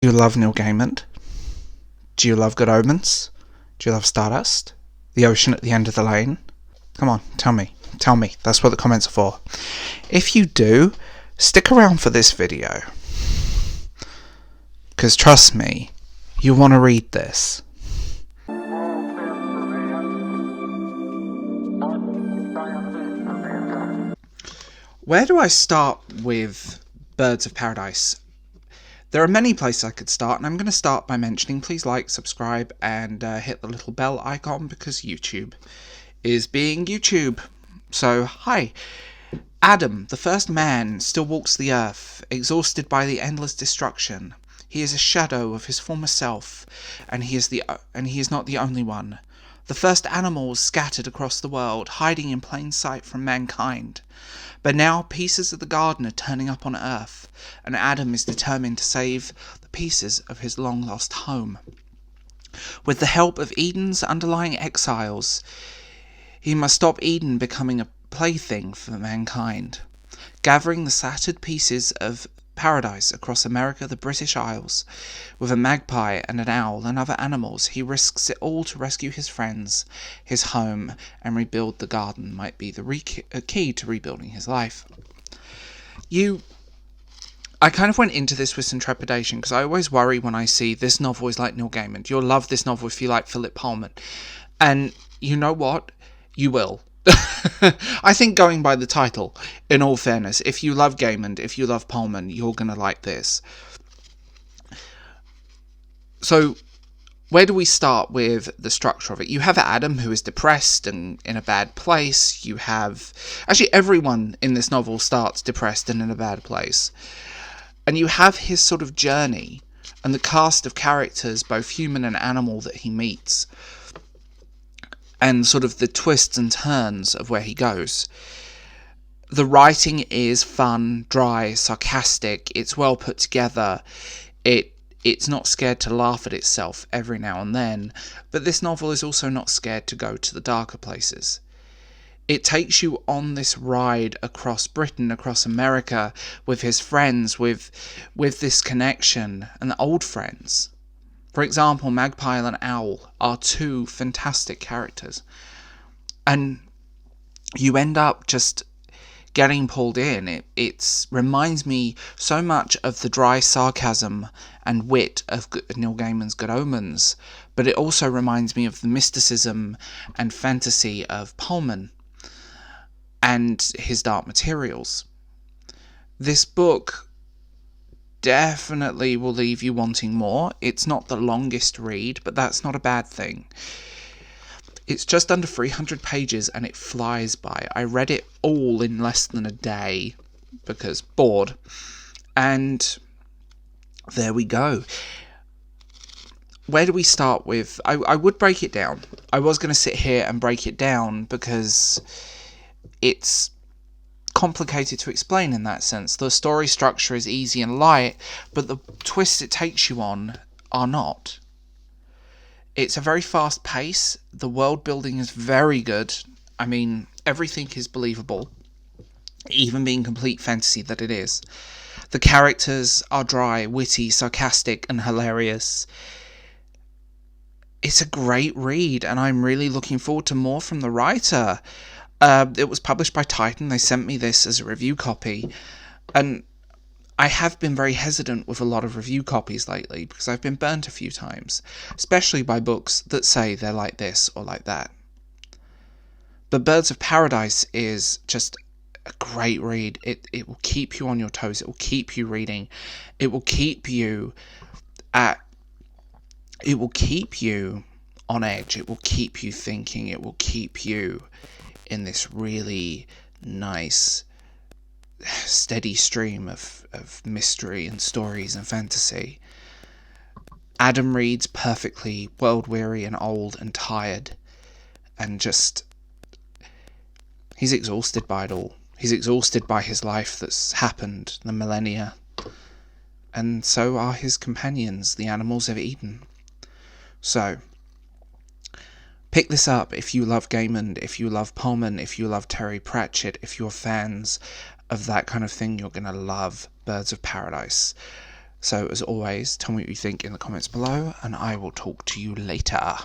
Do you love Neil Gaiman? Do you love Good Omens? Do you love Stardust? The ocean at the end of the lane? Come on, tell me. Tell me. That's what the comments are for. If you do, stick around for this video. Because trust me, you want to read this. Where do I start with Birds of Paradise? There are many places I could start, and I'm going to start by mentioning please like, subscribe, and hit the little bell icon because YouTube is being YouTube. So, hi. Adam, the first man, still walks the earth, exhausted by the endless destruction. He is a shadow of his former self, and he is not the only one. The first animals scattered across the world, hiding in plain sight from mankind. But now pieces of the garden are turning up on Earth, and Adam is determined to save the pieces of his long-lost home. With the help of Eden's underlying exiles, he must stop Eden becoming a plaything for mankind. Gathering the scattered pieces of paradise across America, the British Isles, with a magpie and an owl and other animals, he risks it all to rescue his friends, his home, and rebuild the garden. Might be the key to rebuilding his life. I kind of went into this with some trepidation because I always worry when I see this novel is like Neil Gaiman. You'll love this novel if you like Philip Pullman. And you know what? You will. I think going by the title, in all fairness, if you love Gaiman, if you love Pullman, you're going to like this. So, where do we start with the structure of it? You have Adam, who is depressed and in a bad place. You have... Actually, everyone in this novel starts depressed and in a bad place. And you have his sort of journey and the cast of characters, both human and animal, that he meets. And sort of the twists and turns of where he goes. The writing is fun, dry, sarcastic. It's well put together. It's not scared to laugh at itself every now and then. But this novel is also not scared to go to the darker places. It takes you on this ride across Britain, across America, with his friends, with this connection, and the old friends. For example, Magpie and Owl are two fantastic characters. And you end up just getting pulled in. It reminds me so much of the dry sarcasm and wit of Neil Gaiman's Good Omens, but it also reminds me of the mysticism and fantasy of Pullman and his Dark Materials. This book definitely will leave you wanting more. It's not the longest read, but that's not a bad thing. It's just under 300 pages and it flies by. I read it all in less than a day because bored. And there we go. Where do we start with? I would break it down. I was going to sit here and break it down because it's complicated to explain in that sense. The story structure is easy and light, but the twists it takes you on are not. It's a very fast pace. The world building is very good. I mean, everything is believable, even being complete fantasy that it is. The characters are dry, witty, sarcastic, and hilarious. It's a great read, and I'm really looking forward to more from the writer. It was published by Titan. They sent me this as a review copy, and I have been very hesitant with a lot of review copies lately because I've been burnt a few times, especially by books that say they're like this or like that. But Birds of Paradise is just a great read. It will keep you on your toes. It will keep you reading. It will keep you on edge. It will keep you thinking. It will keep you in this really nice, steady stream of mystery and stories and fantasy. Adam reads perfectly, world-weary and old and tired, and just... he's exhausted by it all. He's exhausted by his life that's happened, the millennia. And so are his companions, the animals of Eden. So, pick this up if you love Gaiman, if you love Pullman, if you love Terry Pratchett, if you're fans of that kind of thing, you're going to love Birds of Paradise. So as always, tell me what you think in the comments below, and I will talk to you later.